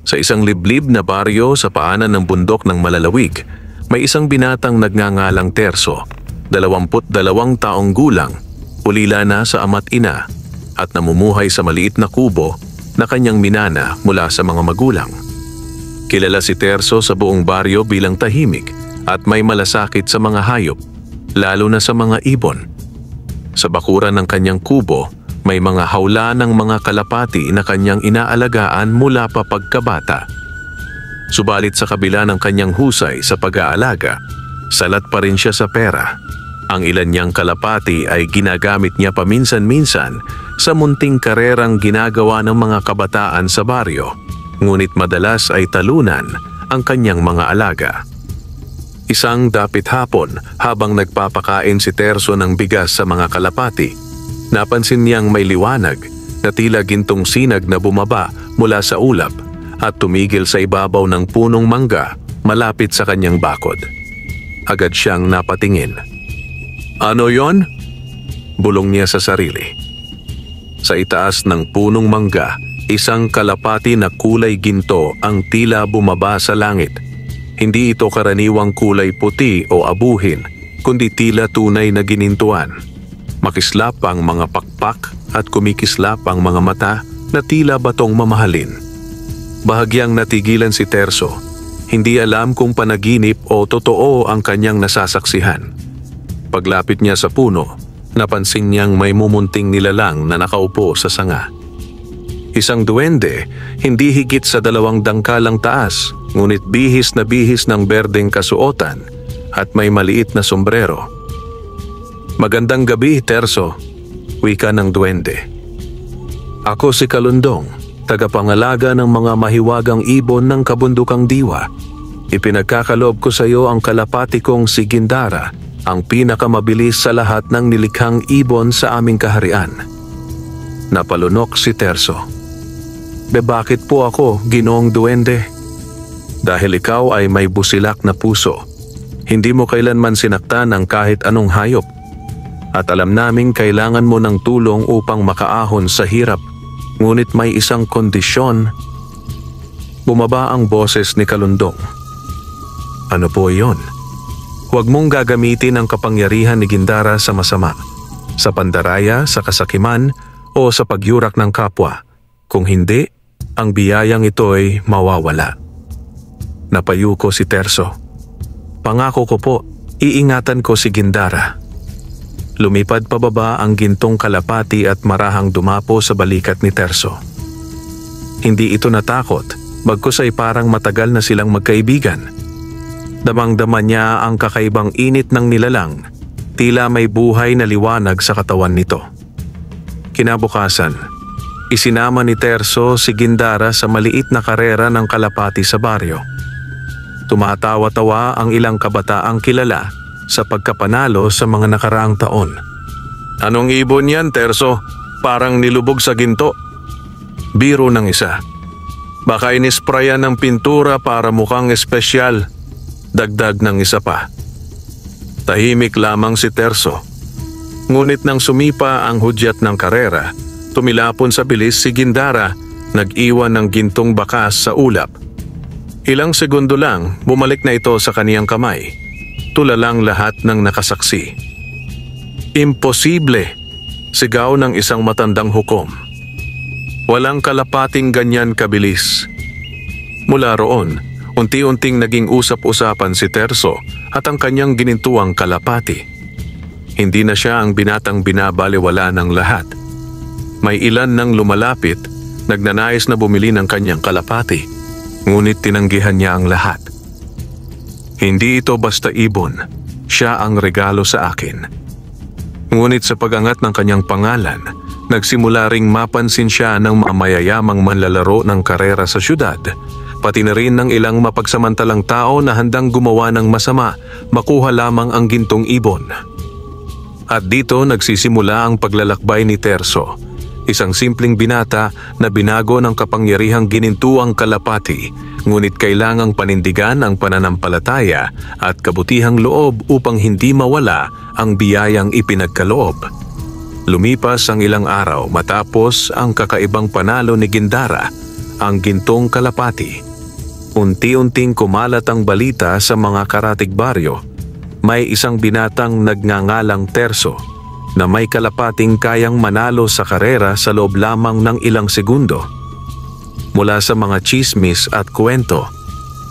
Sa isang liblib na baryo sa paanan ng bundok ng malalawig, may isang binatang nagngangalang Terso, 22 taong gulang, ulila na sa ama't ina, at namumuhay sa maliit na kubo na kanyang minana mula sa mga magulang. Kilala si Terso sa buong baryo bilang tahimik at may malasakit sa mga hayop, lalo na sa mga ibon. Sa bakuran ng kanyang kubo, may mga hawla ng mga kalapati na kanyang inaalagaan mula pa pagkabata. Subalit sa kabila ng kanyang husay sa pag-aalaga, salat pa rin siya sa pera. Ang ilan niyang kalapati ay ginagamit niya paminsan-minsan sa munting karerang ginagawa ng mga kabataan sa baryo, ngunit madalas ay talunan ang kanyang mga alaga. Isang dapit hapon, habang nagpapakain si Terso ng bigas sa mga kalapati, napansin niyang may liwanag na tila gintong sinag na bumaba mula sa ulap at tumigil sa ibabaw ng punong mangga malapit sa kanyang bakod. Agad siyang napatingin. "Ano yon?" bulong niya sa sarili. Sa itaas ng punong mangga, isang kalapati na kulay ginto ang tila bumaba sa langit. Hindi ito karaniwang kulay puti o abuhin, kundi tila tunay na ginintuan. Makislap ang mga pakpak at kumikislap ang mga mata na tila batong mamahalin. Bahagyang natigilan si Terso. Hindi alam kung panaginip o totoo ang kanyang nasasaksihan. Paglapit niya sa puno, napansin niyang may mumunting nilalang na nakaupo sa sanga. Isang duwende, hindi higit sa 2 dangkalang taas, ngunit bihis ng berdeng kasuotan at may maliit na sombrero. "Magandang gabi, Terso," wika ng duwende. "Ako si Kalundong, tagapangalaga ng mga mahiwagang ibon ng kabundukang diwa. Ipinagkakaloob ko sa iyo ang kalapati kong si Gindara, ang pinakamabilis sa lahat ng nilikhang ibon sa aming kaharian." Napalunok si Terso. "Bakit po ako, Ginoong Duwende?" "Dahil ikaw ay may busilak na puso. Hindi mo kailanman sinaktan ng kahit anong hayop. At alam naming kailangan mo ng tulong upang makaahon sa hirap. Ngunit may isang kondisyon." Bumaba ang boses ni Kalundong. "Ano po iyon?" "Huwag mong gagamitin ang kapangyarihan ni Gindara sa masama, sa pandaraya, sa kasakiman, o sa pagyurak ng kapwa. Kung hindi, ang biyayang ito'y mawawala." Napayuko si Terso. "Pangako ko po, iingatan ko si Gindara." Lumipad pababa ang gintong kalapati at marahang dumapo sa balikat ni Terso. Hindi ito natakot, bagkus ay parang matagal na silang magkaibigan. Damang-dama niya ang kakaibang init ng nilalang, tila may buhay na liwanag sa katawan nito. Kinabukasan, isinama ni Terso si Gindara sa maliit na karera ng kalapati sa baryo. Tumatawa-tawa ang ilang kabataang kilala sa pagkapanalo sa mga nakaraang taon. "Anong ibon yan, Terso? Parang nilubog sa ginto." Biro ng isa. "Baka inisprayan ng pintura para mukhang espesyal." Dagdag ng isa pa. Tahimik lamang si Terso. Ngunit nang sumipa ang hudyat ng karera, tumilapon sa bilis si Gindara, nag-iwan ng gintong bakas sa ulap. Ilang segundo lang, bumalik na ito sa kaniyang kamay. Tulalang lahat ng nakasaksi. "Imposible!" sigaw ng isang matandang hukom. "Walang kalapating ganyan kabilis." Mula roon, unti-unting naging usap-usapan si Terso at ang kanyang ginintuang kalapati. Hindi na siya ang binatang binabalewala ng lahat. May ilan nang lumalapit, nagnanais na bumili ng kanyang kalapati, ngunit tinanggihan niya ang lahat. "Hindi ito basta ibon, siya ang regalo sa akin." Ngunit sa pag-angat ng kanyang pangalan, nagsimula ring mapansin siya ng mga mayayamang manlalaro ng karera sa syudad, pati na rin ng ilang mapagsamantalang tao na handang gumawa ng masama, makuha lamang ang gintong ibon. At dito nagsisimula ang paglalakbay ni Terso, isang simpleng binata na binago ng kapangyarihang ginintuang kalapati, ngunit kailangang panindigan ang pananampalataya at kabutihang loob upang hindi mawala ang biyayang ipinagkaloob. Lumipas ang ilang araw matapos ang kakaibang panalo ni Gindara ang gintong kalapati. Unti-unting kumalat ang balita sa mga karatig baryo. May isang binatang nagngangalang Terso na may kalapating kayang manalo sa karera sa loob lamang ng ilang segundo. Mula sa mga chismis at kwento,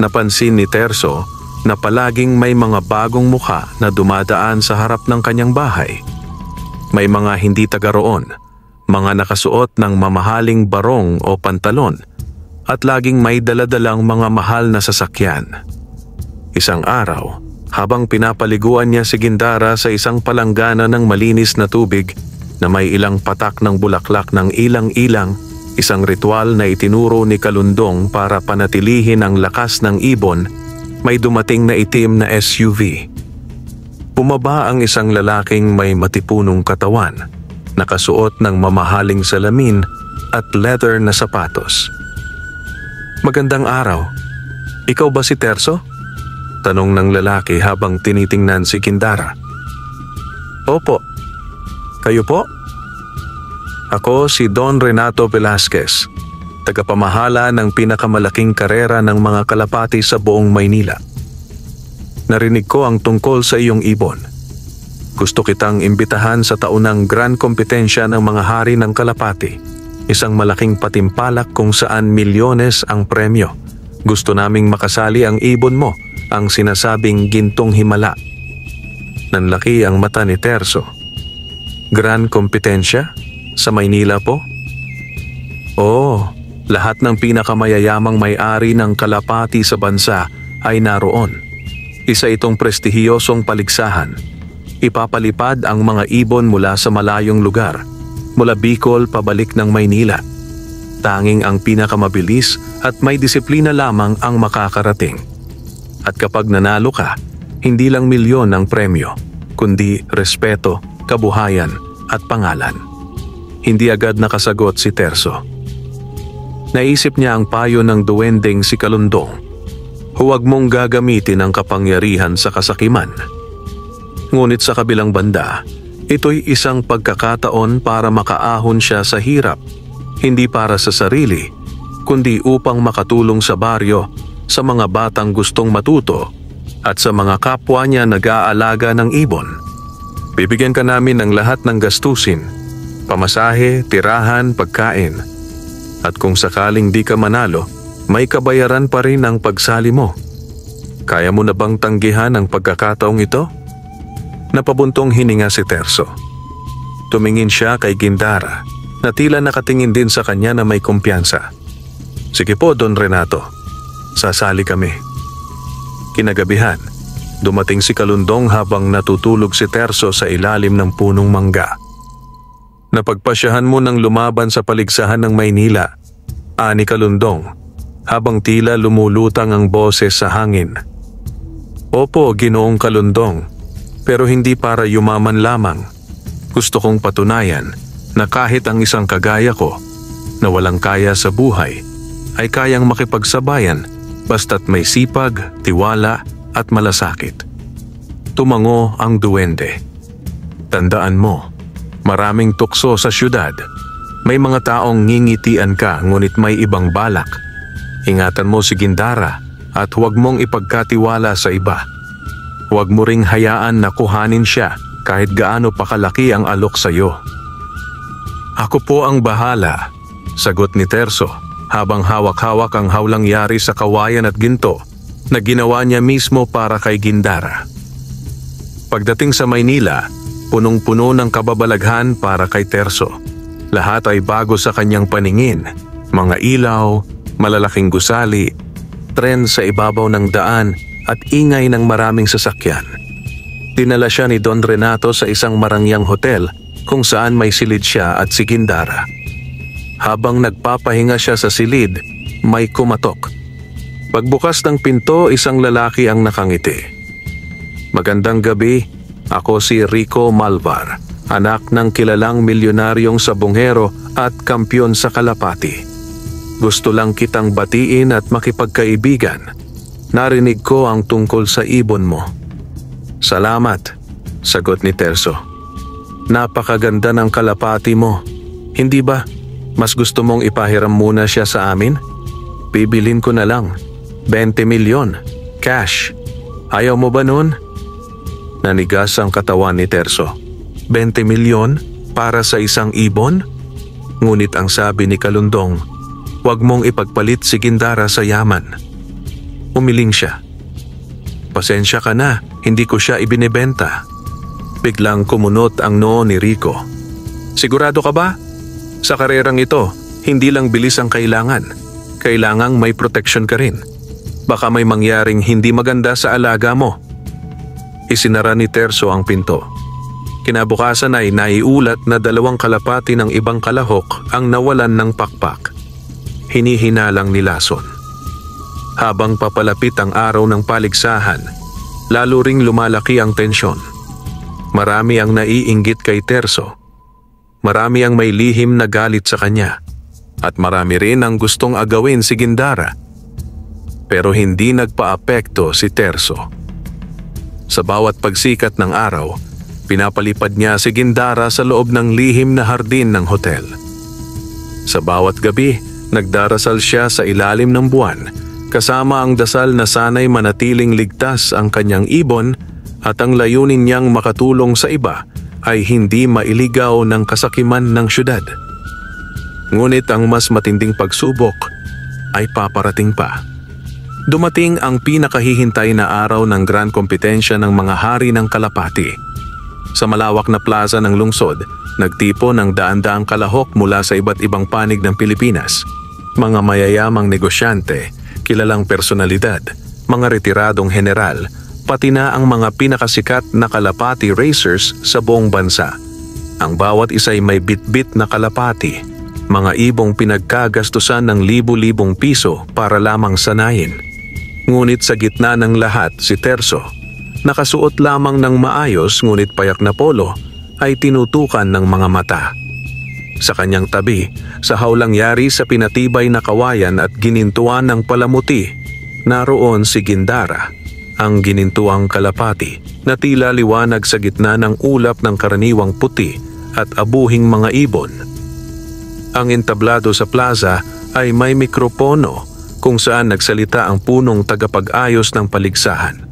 napansin ni Terso na palaging may mga bagong mukha na dumadaan sa harap ng kanyang bahay. May mga hindi taga roon, mga nakasuot ng mamahaling barong o pantalon, at laging may daladalang mga mahal na sasakyan. Isang araw, habang pinapaliguan niya si Gindara sa isang palanggana ng malinis na tubig na may ilang patak ng bulaklak ng ilang-ilang, isang ritual na itinuro ni Kalundong para panatilihin ang lakas ng ibon, may dumating na itim na SUV. Bumaba ang isang lalaking may matipunong katawan, nakasuot ng mamahaling salamin at leather na sapatos. "Magandang araw. Ikaw ba si Terso?" tanong ng lalaki habang tinitingnan si Gindara. "Opo. Kayo po?" "Ako si Don Renato Velasquez, tagapamahala ng pinakamalaking karera ng mga kalapati sa buong Maynila. Narinig ko ang tungkol sa iyong ibon. Gusto kitang imbitahan sa taunang Grand Kompetensya ng mga hari ng kalapati, isang malaking patimpalak kung saan milyones ang premyo. Gusto naming makasali ang ibon mo, ang sinasabing gintong himala." Nanlaki ang mata ni Terso. "Grand Kompetensya? Sa Maynila po?" "Oo, lahat ng pinakamayayamang may-ari ng kalapati sa bansa ay naroon. Isa itong prestihiyosong paligsahan. Ipapalipad ang mga ibon mula sa malayong lugar, mula Bicol pabalik ng Maynila. Tanging ang pinakamabilis at may disiplina lamang ang makakarating. At kapag nanalo ka, hindi lang milyon ang premyo, kundi respeto, kabuhayan at pangalan." Hindi agad nakasagot si Terso. Naisip niya ang payo ng duwending si Kalundong. Huwag mong gagamitin ang kapangyarihan sa kasakiman. Ngunit sa kabilang banda, ito'y isang pagkakataon para makaahon siya sa hirap, hindi para sa sarili, kundi upang makatulong sa baryo, sa mga batang gustong matuto, at sa mga kapwa niya nag-aalaga ng ibon. "Bibigyan ka namin ng lahat ng gastusin, pamasahe, tirahan, pagkain. At kung sakaling di ka manalo, may kabayaran pa rin ang pagsali mo. Kaya mo na bang tanggihan ang pagkakataong ito?" Napabuntong hininga si Terso. Tumingin siya kay Gindara na tila nakatingin din sa kanya na may kumpiyansa. "Sige po, Don Renato. Sasali kami." Kinagabihan, dumating si Kalundong habang natutulog si Terso sa ilalim ng punong mangga. "Napagpasyahan mo ng lumaban sa paligsahan ng Maynila," ani Kalundong, habang tila lumulutang ang boses sa hangin. "Opo, Ginoong Kalundong, pero hindi para yumaman lamang. Gusto kong patunayan na kahit ang isang kagaya ko, na walang kaya sa buhay, ay kayang makipagsabayan basta't may sipag, tiwala at malasakit." Tumango ang duwende. "Tandaan mo, maraming tukso sa syudad. May mga taong ngingitian ka ngunit may ibang balak. Ingatan mo si Gindara at huwag mong ipagkatiwala sa iba. Huwag mo ring hayaan na kuhanin siya kahit gaano pa kalaki ang alok sa iyo." "Ako po ang bahala," sagot ni Terso habang hawak-hawak ang hawlang yari sa kawayan at ginto na ginawa niya mismo para kay Gindara. Pagdating sa Maynila, punong-puno ng kababalaghan para kay Terso. Lahat ay bago sa kanyang paningin. Mga ilaw, malalaking gusali, tren sa ibabaw ng daan at ingay ng maraming sasakyan. Dinala siya ni Don Renato sa isang marangyang hotel kung saan may silid siya at si Gindara. Habang nagpapahinga siya sa silid, may kumatok. Pagbukas ng pinto, isang lalaki ang nakangiti. "Magandang gabi, ako si Rico Malvar, anak ng kilalang milyonaryong sabongero at kampyon sa kalapati. Gusto lang kitang batiin at makipagkaibigan. Narinig ko ang tungkol sa ibon mo." "Salamat," sagot ni Terso. "Napakaganda ng kalapati mo. Hindi ba mas gusto mong ipahiram muna siya sa amin? Bibilin ko na lang. 20 milyon. Cash. Ayaw mo ba nun? Nanigas ang katawan ni Terso. 20 milyon para sa isang ibon? Ngunit ang sabi ni Kalundong, huwag mong ipagpalit si Gindara sa yaman. Umiling siya. Pasensya ka na, hindi ko siya ibinebenta. Biglang kumunot ang noo ni Rico. Sigurado ka ba? Sa karerang ito, hindi lang bilis ang kailangan. Kailangang may protection ka rin. Baka may mangyaring hindi maganda sa alaga mo. Isinara ni Terso ang pinto. Kinabukasan ay naiulat na 2 kalapati ng ibang kalahok ang nawalan ng pakpak. Hinihinalang ni Lason. Habang papalapit ang araw ng paligsahan, lalo ring lumalaki ang tensyon. Marami ang naiinggit kay Terso. Marami ang may lihim na galit sa kanya. At marami rin ang gustong agawin si Gindara. Pero hindi nagpaapekto si Terso. Sa bawat pagsikat ng araw, pinapalipad niya si Gindara sa loob ng lihim na hardin ng hotel. Sa bawat gabi, nagdarasal siya sa ilalim ng buwan, kasama ang dasal na sana'y manatiling ligtas ang kanyang ibon at ang layunin niyang makatulong sa iba ay hindi mailigaw ng kasakiman ng syudad. Ngunit ang mas matinding pagsubok ay paparating pa. Dumating ang pinakahihintay na araw ng grand kompetensya ng mga hari ng Kalapati. Sa malawak na plaza ng lungsod, nagtipo ng daan-daang kalahok mula sa iba't ibang panig ng Pilipinas. Mga mayayamang negosyante, kilalang personalidad, mga retiradong general, pati na ang mga pinakasikat na kalapati racers sa buong bansa. Ang bawat isa'y may bit-bit na kalapati, mga ibong pinagkagastusan ng libu-libong piso para lamang sanayin. Ngunit sa gitna ng lahat si Terso, nakasuot lamang ng maayos ngunit payak na polo, ay tinutukan ng mga mata. Sa kanyang tabi, sa hawlang yari sa pinatibay na kawayan at ginintuan ng palamuti, naroon si Gindara, ang ginintuang kalapati na tila liwanag sa gitna ng ulap ng karaniwang puti at abuhing mga ibon. Ang entablado sa plaza ay may mikropono kung saan nagsalita ang punong tagapag-ayos ng paligsahan.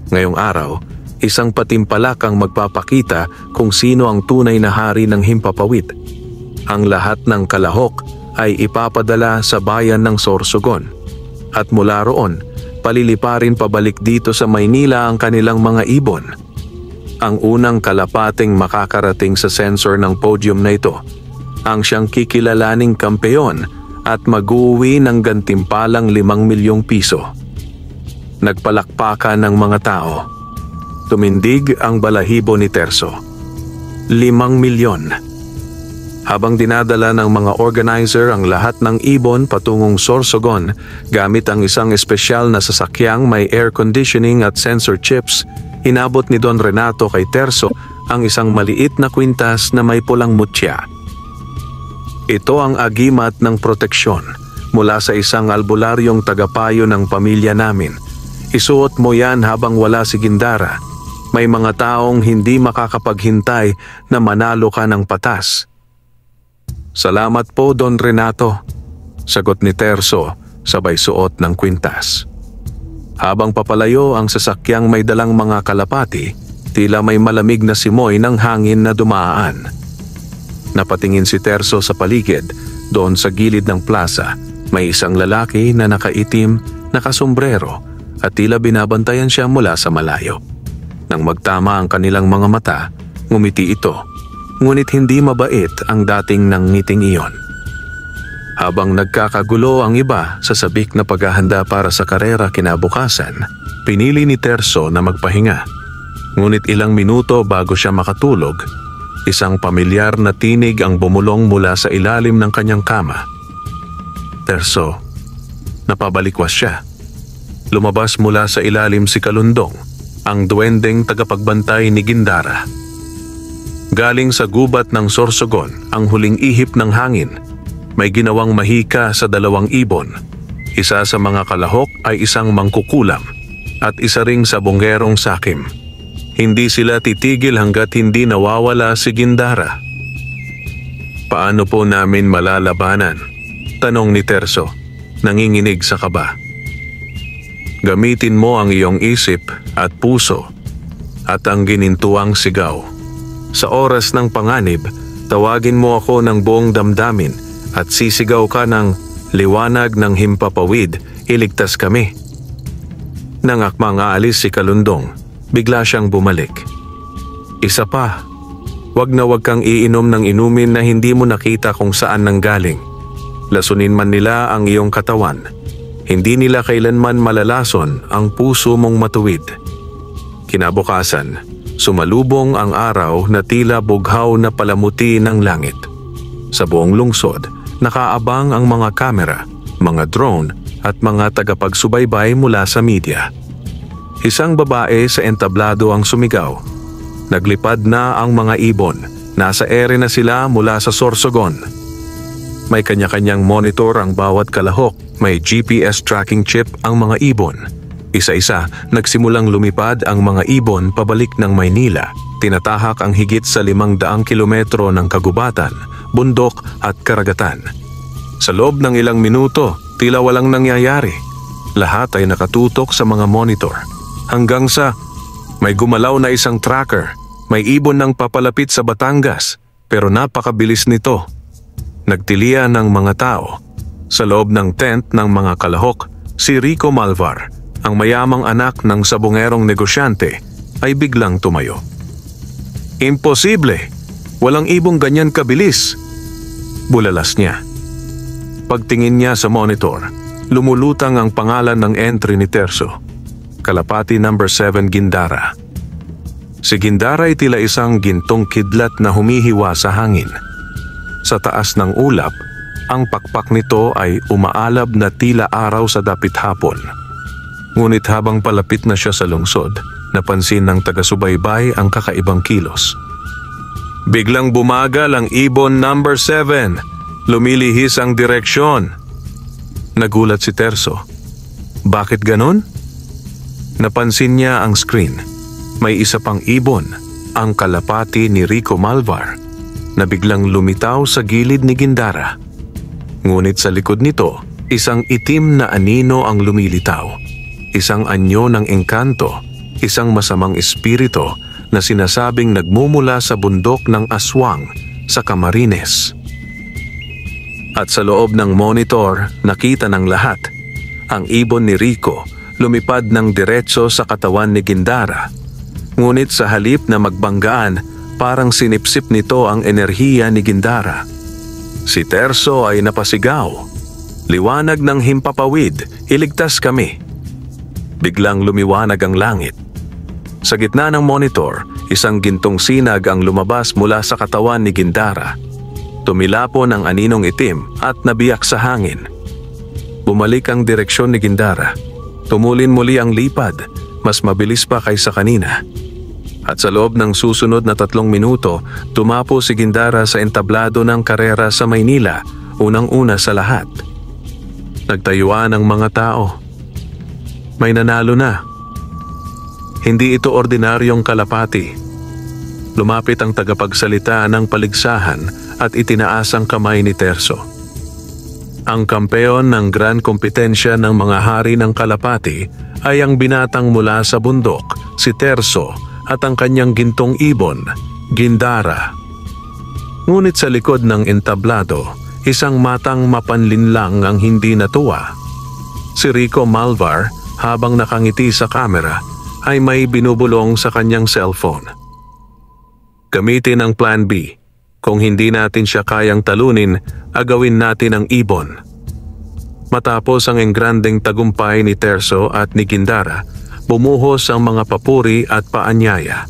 Ngayong araw, isang patimpalak ang magpapakita kung sino ang tunay na hari ng Himpapawid. Ang lahat ng kalahok ay ipapadala sa bayan ng Sorsogon. At mula roon, paliliparin pabalik dito sa Maynila ang kanilang mga ibon. Ang unang kalapating makakarating sa sensor ng podium na ito, ang siyang kikilalaning kampeon at mag-uwi ng gantimpalang 5 milyong piso. Nagpalakpakan ng mga tao. Tumindig ang balahibo ni Terso. 5 milyon. Habang dinadala ng mga organizer ang lahat ng ibon patungong Sorsogon gamit ang isang espesyal na sasakyang may air conditioning at sensor chips, inabot ni Don Renato kay Terso ang isang maliit na kwintas na may pulang mutya. Ito ang agimat ng proteksyon mula sa isang albularyong tagapayo ng pamilya namin. Isuot mo yan habang wala si Gindara. May mga taong hindi makakapaghintay na manalo ka ng patas. Salamat po, Don Renato, sagot ni Terso sabay suot ng kwintas. Habang papalayo ang sasakyang may dalang mga kalapati, tila may malamig na simoy ng hangin na dumaan. Napatingin si Terso sa paligid. Doon sa gilid ng plaza, may isang lalaki na nakaitim, nakasombrero at tila binabantayan siya mula sa malayo. Nang magtama ang kanilang mga mata, ngumiti ito. Ngunit hindi mabait ang dating ng ngiting iyon. Habang nagkakagulo ang iba sa sabik na paghahanda para sa karera kinabukasan, pinili ni Terso na magpahinga. Ngunit ilang minuto bago siya makatulog, isang pamilyar na tinig ang bumulong mula sa ilalim ng kanyang kama. Terso, napabalikwas siya. Lumabas mula sa ilalim si Kalundong, ang duwendeng tagapagbantay ni Gindara. Galing sa gubat ng Sorsogon ang huling ihip ng hangin. May ginawang mahika sa 2 ibon. Isa sa mga kalahok ay isang mangkukulam at isa ring sabongerong sakim. Hindi sila titigil hanggat hindi nawawala si Gindara. Paano po namin malalabanan? Tanong ni Terso. nanginginig sa kaba. Gamitin mo ang iyong isip at puso at ang ginintuang sigaw. Sa oras ng panganib, tawagin mo ako ng buong damdamin at sisigaw ka ng liwanag ng himpapawid, iligtas kami. Nang akmang aalis si Kalundong, bigla siyang bumalik. Isa pa, wag kang iinom ng inumin na hindi mo nakita kung saan nanggaling. Lasunin man nila ang iyong katawan, hindi nila kailanman malalason ang puso mong matuwid. Kinabukasan, sumalubong ang araw na tila bughaw na palamuti ng langit. Sa buong lungsod, nakaabang ang mga kamera, mga drone at mga tagapagsubaybay mula sa media. Isang babae sa entablado ang sumigaw. Naglipad na ang mga ibon. Nasa ere na sila mula sa Sorsogon. May kanya-kanyang monitor ang bawat kalahok. May GPS tracking chip ang mga ibon. Isa-isa, nagsimulang lumipad ang mga ibon pabalik ng Maynila. Tinatahak ang higit sa 500 kilometro ng kagubatan, bundok at karagatan. Sa loob ng ilang minuto, tila walang nangyayari. Lahat ay nakatutok sa mga monitor. Hanggang sa may gumalaw na isang tracker. May ibon ng papalapit sa Batangas, pero napakabilis nito. Nagtilian ng mga tao. Sa loob ng tent ng mga kalahok, si Rico Malvar, ang mayamang anak ng sabongerong negosyante, ay biglang tumayo. Imposible! Walang ibong ganyan kabilis! Bulalas niya. Pagtingin niya sa monitor, lumulutang ang pangalan ng entry ni Terso. Kalapati number 7 Gindara. Si Gindara ay tila isang gintong kidlat na humihiwa sa hangin. Sa taas ng ulap, ang pakpak nito ay umaalab na tila araw sa dapit hapon. Ngunit habang palapit na siya sa lungsod, napansin ng taga-subaybay ang kakaibang kilos. Biglang bumagal ang ibon number 7. Lumilihis ang direksyon. Nagulat si Terso. Bakit ganon? Napansin niya ang screen. May isa pang ibon, ang kalapati ni Rico Malvar, na biglang lumitaw sa gilid ni Gindara. Ngunit sa likod nito, isang itim na anino ang lumilitaw. Isang anyo ng engkanto, isang masamang espirito na sinasabing nagmumula sa bundok ng Aswang sa Camarines. At sa loob ng monitor, nakita ng lahat. Ang ibon ni Rico lumipad ng diretso sa katawan ni Gindara. Ngunit sa halip na magbanggaan, parang sinipsip nito ang enerhiya ni Gindara. Si Terso ay napasigaw. Liwanag ng himpapawid, iligtas kami. Biglang lumiwanag ang langit. Sa gitna ng monitor, isang gintong sinag ang lumabas mula sa katawan ni Gindara. Tumilapon ang aninong itim at nabiyak sa hangin. Bumalik ang direksyon ni Gindara. Tumulin muli ang lipad, mas mabilis pa kaysa kanina. At sa loob ng susunod na 3 minuto, tumapo si Gindara sa entablado ng karera sa Maynila, unang-una sa lahat. Nagtayuan ang mga tao. May nanalo na. Hindi ito ordinaryong kalapati. Lumapit ang tagapagsalita ng paligsahan at itinaas ang kamay ni Terso. Ang kampeon ng Grand Kompetensya ng mga hari ng kalapati ay ang binatang mula sa bundok, si Terso, at ang kanyang gintong ibon, Gindara. Ngunit sa likod ng entablado, isang matang mapanlinlang ang hindi natuwa. Si Rico Malvar, habang nakangiti sa kamera, ay may binubulong sa kanyang cellphone. Gamitin ang Plan B. Kung hindi natin siya kayang talunin, agawin natin ang ibon. Matapos ang engrandeng tagumpay ni Terso at ni Gindara, bumuhos ang mga papuri at paanyaya.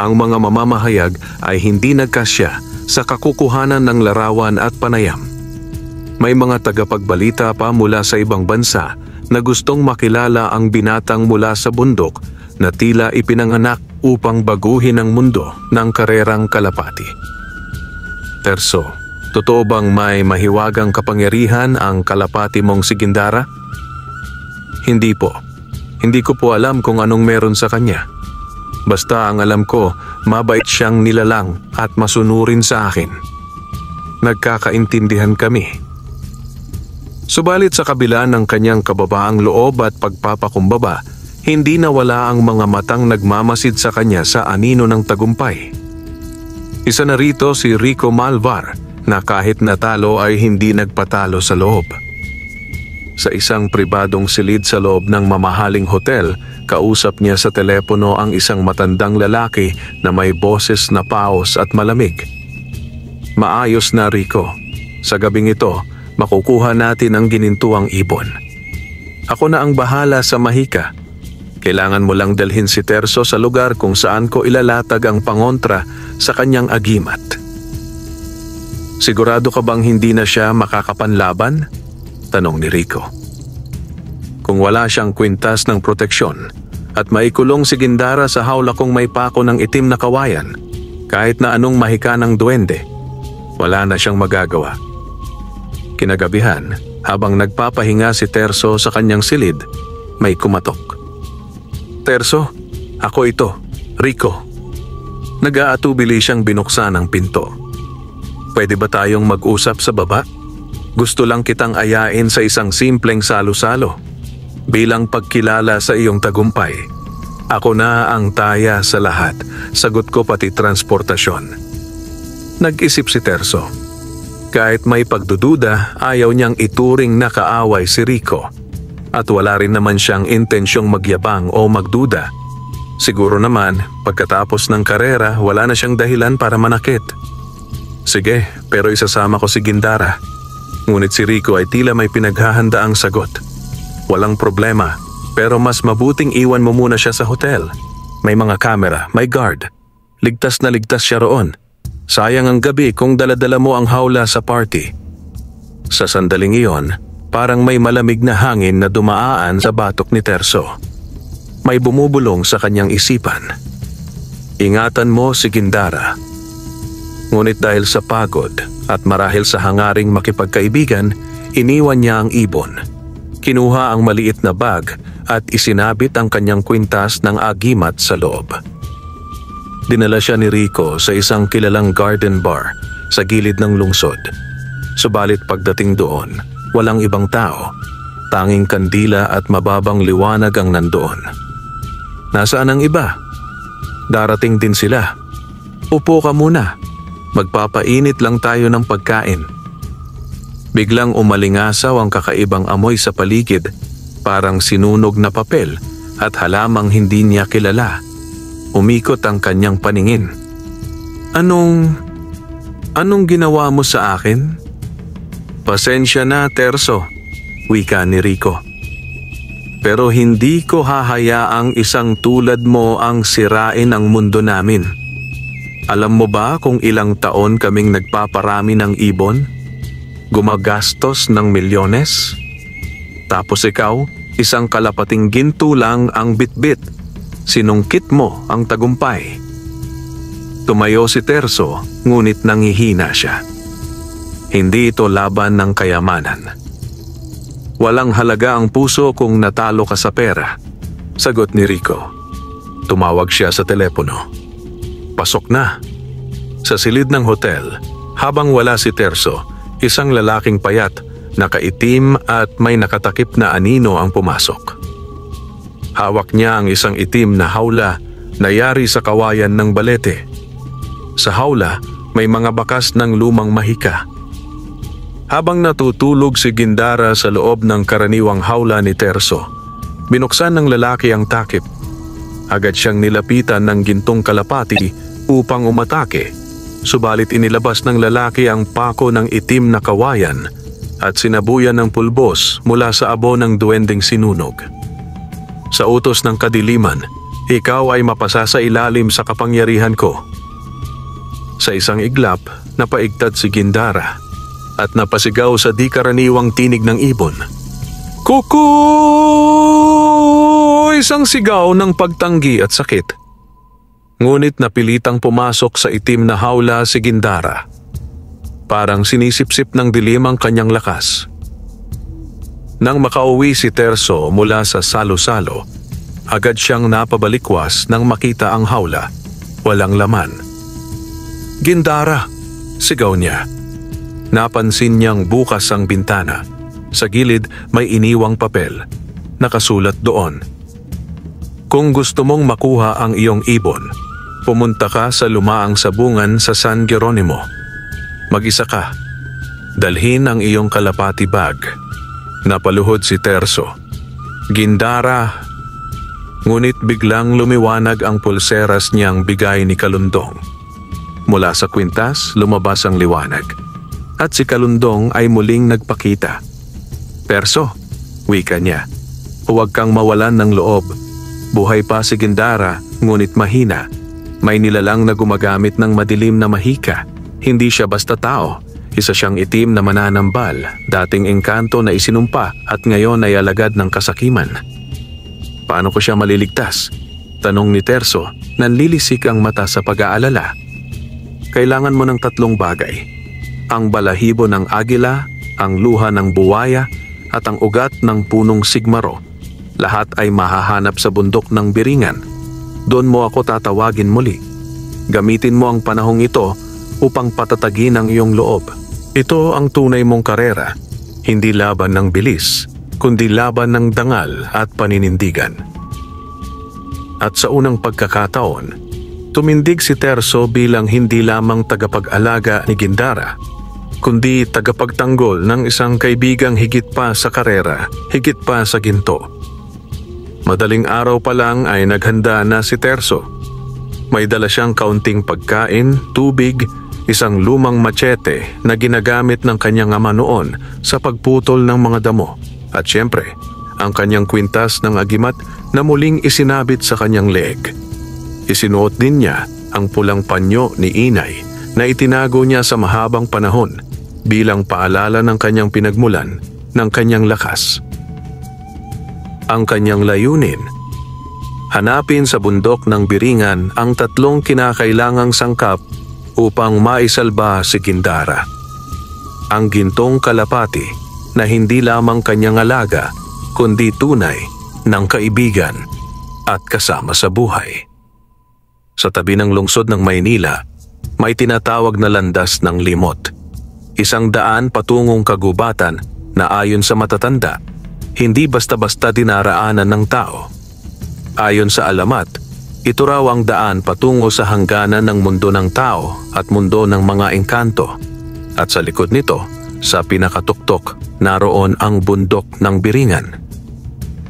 Ang mga mamamahayag ay hindi nagkasya sa kakukuhanan ng larawan at panayam. May mga tagapagbalita pa mula sa ibang bansa na gustong makilala ang binatang mula sa bundok na tila ipinanganak upang baguhin ang mundo ng karerang kalapati. Terso, totoo bang may mahiwagang kapangyarihan ang kalapati mong si Gindara? Hindi po. Hindi ko po alam kung anong meron sa kanya. Basta ang alam ko, mabait siyang nilalang at masunurin sa akin. Nagkakaintindihan kami. Subalit sa kabila ng kanyang kababaang loob at pagpapakumbaba, hindi nawala ang mga matang nagmamasid sa kanya sa anino ng tagumpay. Isa na rito si Rico Malvar na kahit natalo ay hindi nagpatalo sa loob. Sa isang pribadong silid sa loob ng mamahaling hotel, kausap niya sa telepono ang isang matandang lalaki na may boses na paos at malamig. Maayos na, Rico. Sa gabing ito, makukuha natin ang ginintuang ibon. Ako na ang bahala sa mahika. Kailangan mo lang dalhin si Terso sa lugar kung saan ko ilalatag ang pangontra sa kanyang agimat. Sigurado ka bang hindi na siya makakapanlaban? Tanong ni Rico. Kung wala siyang kwintas ng proteksyon at maikulong si Gindara sa hawla kung may pako ng itim na kawayan, kahit na anong mahika ng duwende, wala na siyang magagawa. Kinagabihan, habang nagpapahinga si Terso sa kanyang silid, may kumatok. Terso, ako ito, Rico. Nag-aatubili siyang binuksan ang pinto. Pwede ba tayong mag-usap sa baba? Gusto lang kitang ayain sa isang simpleng salo-salo. Bilang pagkilala sa iyong tagumpay, ako na ang taya sa lahat, sagot ko pati transportasyon. Nag-isip si Terso. Kahit may pagdududa, ayaw niyang ituring na kaaway si Rico. At wala rin naman siyang intensyong magyabang o magduda. Siguro naman, pagkatapos ng karera, wala na siyang dahilan para manakit. Sige, pero isasama ko si Gindara. Ngunit si Rico ay tila may pinaghahandaang sagot. Walang problema, pero mas mabuting iwan mo muna siya sa hotel. May mga kamera, may guard. Ligtas na ligtas siya roon. Sayang ang gabi kung daladala mo ang hawla sa party. Sa sandaling iyon, parang may malamig na hangin na dumaan sa batok ni Terso. May bumubulong sa kanyang isipan. Ingatan mo si Gindara. Ngunit dahil sa pagod at marahil sa hangaring makipagkaibigan, iniwan niya ang ibon. Kinuha ang maliit na bag at isinabit ang kanyang kwintas ng agimat sa loob. Dinala siya ni Rico sa isang kilalang garden bar sa gilid ng lungsod. Subalit pagdating doon, walang ibang tao. Tanging kandila at mababang liwanag ang nandoon. Nasaan ang iba? Darating din sila. Upo ka muna. Magpapainit lang tayo ng pagkain. Biglang umalingasaw ang kakaibang amoy sa paligid, parang sinunog na papel at halamang hindi niya kilala. Umikot ang kanyang paningin. Anong ginawa mo sa akin? Pasensya na, Terso, wika ni Rico. Pero hindi ko hahayaang isang tulad mo ang sirain ang mundo namin. Alam mo ba kung ilang taon kaming nagpaparami ng ibon? Gumagastos ng milyones? Tapos ikaw, isang kalapating ginto lang ang bitbit. Sinungkit mo ang tagumpay. Tumayo si Terso, ngunit nangihina siya. Hindi ito laban ng kayamanan. Walang halaga ang puso kung natalo ka sa pera, sagot ni Rico. Tumawag siya sa telepono. Pasok na. Sa silid ng hotel, habang wala si Terso, isang lalaking payat, nakaitim at may nakatakip na anino ang pumasok. Hawak niya ang isang itim na hawla na yari sa kawayan ng balete. Sa hawla, may mga bakas ng lumang mahika. Habang natutulog si Gindara sa loob ng karaniwang hawla ni Terso, binuksan ng lalaki ang takip. Agad siyang nilapitan ng gintong kalapati upang umatake, subalit inilabas ng lalaki ang pako ng itim na kawayan at sinabuyan ng pulbos mula sa abo ng duwendeng sinunog. Sa utos ng kadiliman, ikaw ay mapasa sa ilalim sa kapangyarihan ko. Sa isang iglap, napaigtad si Gindara at napasigaw sa di karaniwang tinig ng ibon. Kuku! Isang sigaw ng pagtanggi at sakit. Ngunit napilitang pumasok sa itim na hawla si Gindara. Parang sinisipsip ng dilim ang kanyang lakas. Nang makauwi si Terso mula sa salo-salo, agad siyang napabalikwas nang makita ang hawla. Walang laman. Gindara! Sigaw niya. Napansin niyang bukas ang bintana. Sa gilid may iniwang papel. Nakasulat doon, "Kung gusto mong makuha ang iyong ibon, pumunta ka sa lumaang sabungan sa San Geronimo. Mag-isa ka. Dalhin ang iyong kalapati bag." Napaluhod si Terso. "Gindara." Ngunit biglang lumiwanag ang pulseras niyang bigay ni Kalundong. Mula sa kwintas, lumabas ang liwanag. At si Kalundong ay muling nagpakita. "Terso," wika niya, "huwag kang mawalan ng loob. Buhay pa si Gindara, ngunit mahina. May nilalang na gumagamit ng madilim na mahika. Hindi siya basta tao. Isa siyang itim na mananambal, dating engkanto na isinumpa at ngayon ay alagad ng kasakiman." "Paano ko siya maliligtas?" tanong ni Terso, nanlilisik ang mata sa pag-aalala. "Kailangan mo ng 3 bagay. Ang balahibo ng agila, ang luha ng buwaya, at ang ugat ng punong sigmaro. Lahat ay mahahanap sa bundok ng Biringan. Doon mo ako tatawagin muli. Gamitin mo ang panahong ito upang patatagin ang iyong loob. Ito ang tunay mong karera, hindi laban ng bilis, kundi laban ng dangal at paninindigan." At sa unang pagkakataon, tumindig si Terso bilang hindi lamang tagapag-alaga ni Gindara, kundi tagapagtanggol ng isang kaibigang higit pa sa karera, higit pa sa ginto. Madaling araw pa lang ay naghanda na si Terso. May dala siyang kaunting pagkain, tubig, isang lumang machete na ginagamit ng kanyang ama noon sa pagputol ng mga damo, at siyempre, ang kanyang kwintas ng agimat na muling isinabit sa kanyang leeg. Isinuot din niya ang pulang panyo ni inay na itinago niya sa mahabang panahon bilang paalala ng kanyang pinagmulan, ng kanyang lakas. Ang kanyang layunin, hanapin sa bundok ng Biringan ang 3 kinakailangang sangkap upang maisalba si Gindara. Ang gintong kalapati na hindi lamang kanyang alaga, kundi tunay ng kaibigan at kasama sa buhay. Sa tabi ng lungsod ng Maynila, may tinatawag na landas ng limot. Isang daan patungong kagubatan na ayon sa matatanda, hindi basta-basta dinaraanan ng tao. Ayon sa alamat, ito raw ang daan patungo sa hangganan ng mundo ng tao at mundo ng mga engkanto. At sa likod nito, sa pinakatuktok, naroon ang bundok ng Biringan.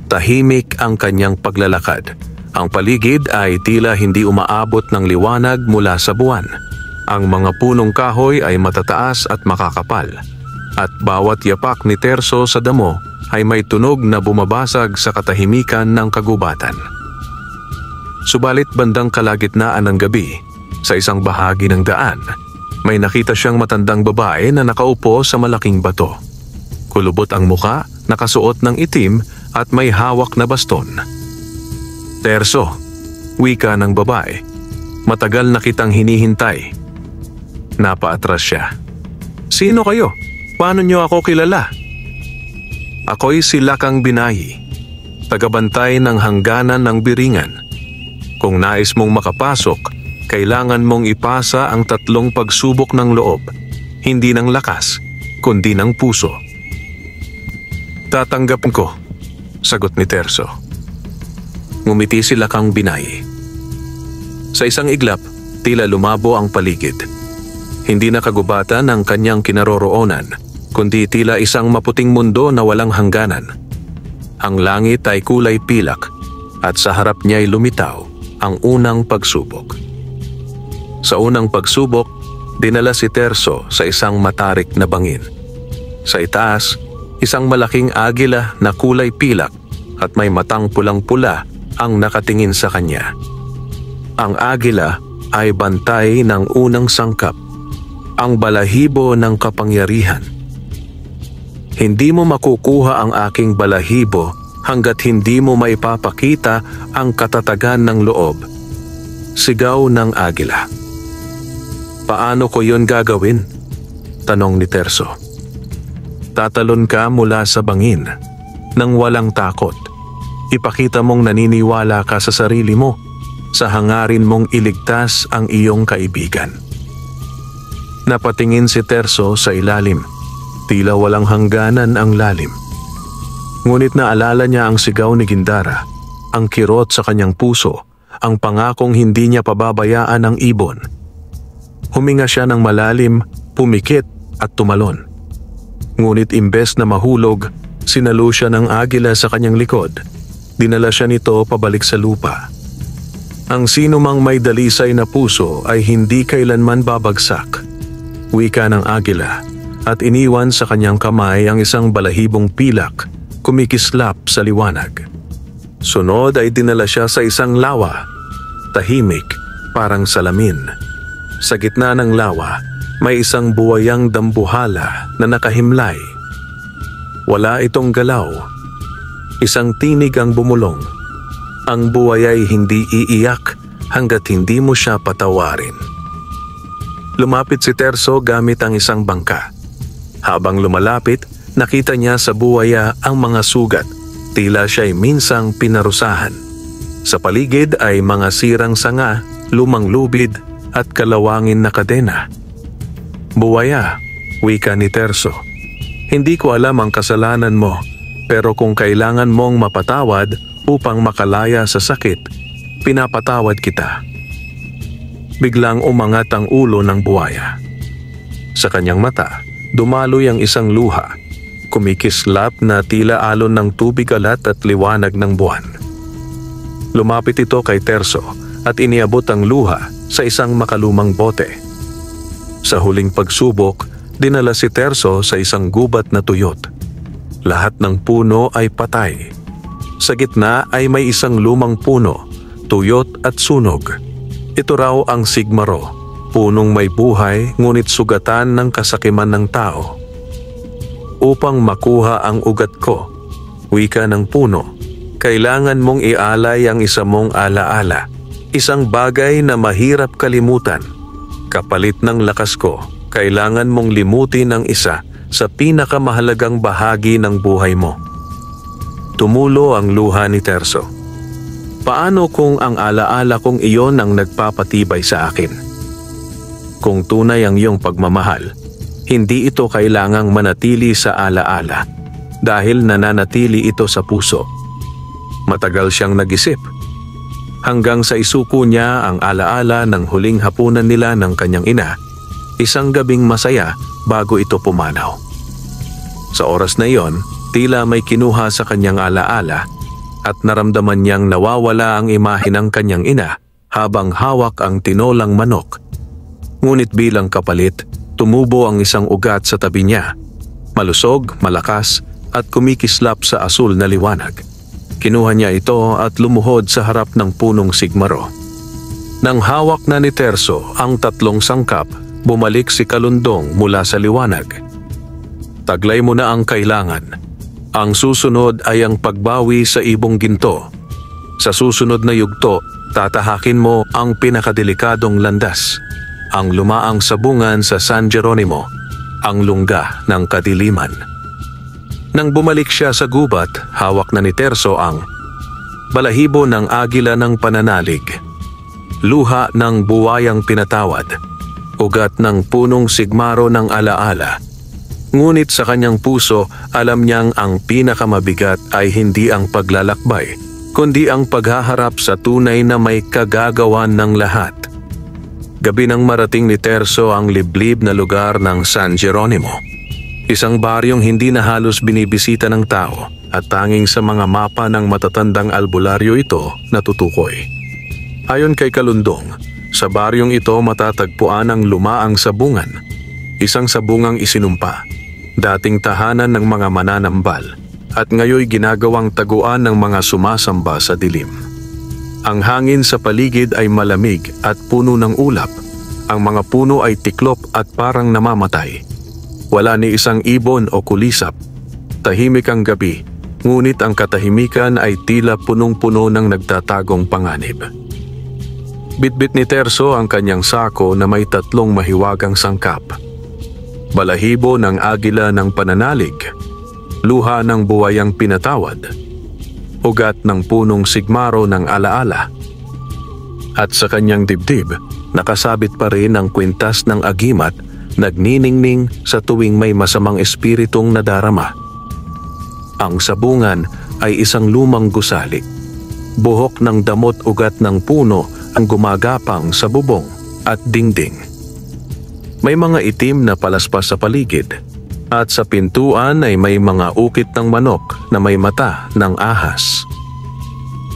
Tahimik ang kanyang paglalakad. Ang paligid ay tila hindi umaabot ng liwanag mula sa buwan. Ang mga punong kahoy ay matataas at makakapal, at bawat yapak ni Terso sa damo ay may tunog na bumabasag sa katahimikan ng kagubatan. Subalit bandang kalagitnaan ng gabi, sa isang bahagi ng daan, may nakita siyang matandang babae na nakaupo sa malaking bato. Kulubot ang muka, nakasuot ng itim at may hawak na baston. "Terso," wika ng babae, "matagal na kitang hinihintay." Napaatras siya. "Sino kayo? Paano niyo ako kilala?" "Ako'y si Lakang Binayi, tagabantay ng hangganan ng Biringan. Kung nais mong makapasok, kailangan mong ipasa ang 3 pagsubok ng loob, hindi ng lakas, kundi ng puso." "Tatanggap ko," sagot ni Terso. Ngumiti si Lakang Binayi. Sa isang iglap, tila lumabo ang paligid. Hindi na kagubatan ang kanyang kinaroroonan, kundi tila isang maputing mundo na walang hangganan. Ang langit ay kulay pilak at sa harap niya'y lumitaw ang unang pagsubok. Sa unang pagsubok, dinala si Terso sa isang matarik na bangin. Sa itaas, isang malaking agila na kulay pilak at may matang pulang-pula ang nakatingin sa kanya. Ang agila ay bantay ng unang sangkap, ang balahibo ng kapangyarihan. "Hindi mo makukuha ang aking balahibo hanggat hindi mo maipapakita ang katatagan ng loob," sigaw ng agila. "Paano ko yon gagawin?" tanong ni Terso. "Tatalon ka mula sa bangin nang walang takot. Ipakita mong naniniwala ka sa sarili mo, sa hangarin mong iligtas ang iyong kaibigan." Napatingin si Terso sa ilalim. Tila walang hangganan ang lalim. Ngunit naalala niya ang sigaw ni Gindara, ang kirot sa kanyang puso, ang pangakong hindi niya pababayaan ang ibon. Huminga siya ng malalim, pumikit at tumalon. Ngunit imbes na mahulog, sinalo siya ng agila sa kanyang likod. Dinala siya nito pabalik sa lupa. Ang sinumang may dalisay na puso ay hindi kailanman babagsak. Wika ng agila, at iniwan sa kanyang kamay ang isang balahibong pilak, kumikislap sa liwanag. Sunod ay dinala siya sa isang lawa, tahimik, parang salamin. Sa gitna ng lawa, may isang buwayang dambuhala na nakahimlay. Wala itong galaw. Isang tinig ang bumulong. Ang buway ay hindi iiyak hanggat hindi mo siya patawarin. Lumapit si Terso gamit ang isang bangka. Habang lumalapit, nakita niya sa buwaya ang mga sugat. Tila siya'y minsang pinarusahan. Sa paligid ay mga sirang sanga, lumang lubid at kalawangin na kadena. Buwaya, wika ni Terso. Hindi ko alam ang kasalanan mo, pero kung kailangan mong mapatawad upang makalaya sa sakit, pinapatawad kita. Biglang umangat ang ulo ng buwaya. Sa kanyang mata, dumaloy ang isang luha, kumikislap na tila alon ng tubig alat at liwanag ng buwan. Lumapit ito kay Terso at iniabot ang luha sa isang makalumang bote. Sa huling pagsubok, dinala si Terso sa isang gubat na tuyot. Lahat ng puno ay patay. Sa gitna ay may isang lumang puno, tuyot at sunog. Ito raw ang sigmaro, punong may buhay ngunit sugatan ng kasakiman ng tao. Upang makuha ang ugat ko, wika ng puno, kailangan mong ialay ang isa mong alaala, isang bagay na mahirap kalimutan. Kapalit ng lakas ko, kailangan mong limutin ang isa sa pinakamahalagang bahagi ng buhay mo. Tumulo ang luha ni Terso. Paano kung ang alaala kong iyon ang nagpapatibay sa akin? Kung tunay ang iyong pagmamahal, hindi ito kailangang manatili sa alaala dahil nananatili ito sa puso. Matagal siyang nag-isip hanggang sa isuko niya ang alaala ng huling hapunan nila ng kanyang ina, isang gabing masaya bago ito pumanaw. Sa oras na iyon, tila may kinuha sa kanyang alaala at naramdaman niyang nawawala ang imahe ng kanyang ina habang hawak ang tinolang manok. Ngunit bilang kapalit, tumubo ang isang ugat sa tabi niya. Malusog, malakas at kumikislap sa asul na liwanag. Kinuha niya ito at lumuhod sa harap ng punong sigmaro. Nang hawak na ni Terso ang tatlong sangkap, bumalik si Kalundong mula sa liwanag. Taglay mo na ang kailangan. Ang susunod ay ang pagbawi sa ibong ginto. Sa susunod na yugto, tatahakin mo ang pinakadelikadong landas, ang lumaang sabungan sa San Jeronimo, ang lungga ng kadiliman. Nang bumalik siya sa gubat, hawak na ni Terso ang balahibo ng agila ng pananalig, luha ng buwayang pinatawad, ugat ng punong sigmaro ng alaala. Ngunit sa kanyang puso, alam niyang ang pinakamabigat ay hindi ang paglalakbay, kundi ang paghaharap sa tunay na may kagagawan ng lahat. Gabi nang marating ni Terso ang liblib na lugar ng San Jeronimo. Isang baryong hindi na halos binibisita ng tao at tanging sa mga mapa ng matatandang albularyo ito natutukoy. Ayon kay Kalundong, sa baryong ito matatagpuan ang lumaang sabungan, isang sabungang isinumpa, dating tahanan ng mga mananambal at ngayoy ginagawang taguan ng mga sumasamba sa dilim. Ang hangin sa paligid ay malamig at puno ng ulap. Ang mga puno ay tiklop at parang namamatay. Wala ni isang ibon o kulisap. Tahimik ang gabi, ngunit ang katahimikan ay tila punong-puno ng nagtatagong panganib. Bitbit ni Terso ang kanyang sako na may tatlong mahiwagang sangkap. Balahibo ng agila ng pananalig, luha ng buwayang pinatawad, ugat ng punong sigmaro ng alaala. At sa kanyang dibdib, nakasabit pa rin ang kwintas ng agimat nagniningning sa tuwing may masamang espiritong nadarama. Ang sabungan ay isang lumang gusali. Buhok ng damot ugat ng puno ang gumagapang sa bubong at dingding. May mga itim na palaspas sa paligid at sa pintuan ay may mga ukit ng manok na may mata ng ahas.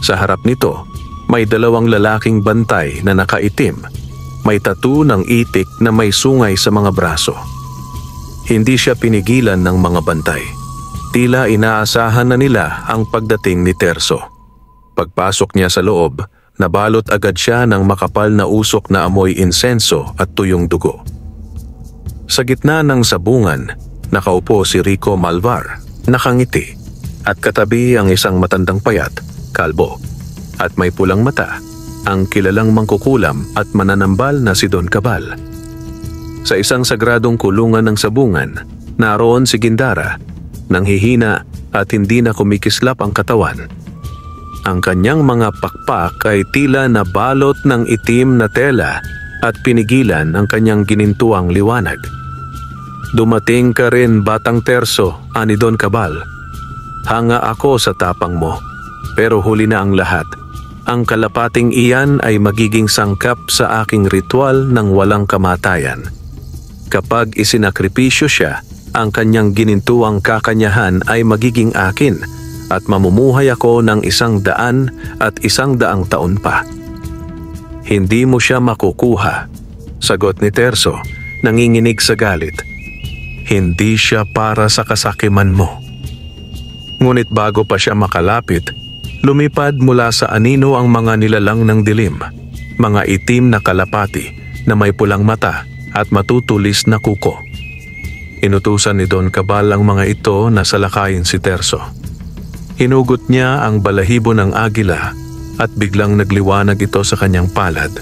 Sa harap nito, may dalawang lalaking bantay na nakaitim. May tattoo ng itik na may sungay sa mga braso. Hindi siya pinigilan ng mga bantay. Tila inaasahan na nila ang pagdating ni Terso. Pagpasok niya sa loob, nabalot agad siya ng makapal na usok na amoy insenso at tuyong dugo. Sa gitna ng sabungan, nakaupo si Rico Malvar, nakangiti, at katabi ang isang matandang payat, kalbo, at may pulang mata, ang kilalang mangkukulam at mananambal na si Don Cabal. Sa isang sagradong kulungan ng sabungan, naroon si Gindara, nanghihina at hindi na kumikislap ang katawan. Ang kanyang mga pakpak ay tila nabalot ng itim na tela at pinigilan ang kanyang ginintuang liwanag. "Dumating ka rin, Batang Terso," ani Don Cabal. "Hanga ako sa tapang mo, pero huli na ang lahat. Ang kalapating iyan ay magiging sangkap sa aking ritual ng walang kamatayan. Kapag isinakripisyo siya, ang kanyang ginintuang kakanyahan ay magiging akin at mamumuhay ako ng 100 at 100 taon pa." "Hindi mo siya makukuha," sagot ni Terso, nanginginig sa galit. "Hindi siya para sa kasakiman mo." Ngunit bago pa siya makalapit, lumipad mula sa anino ang mga nilalang ng dilim, mga itim na kalapati na may pulang mata at matutulis na kuko. Inutusan ni Don Cabal ang mga ito na salakayin si Terso. Hinugot niya ang balahibo ng agila at biglang nagliwanag ito sa kanyang palad.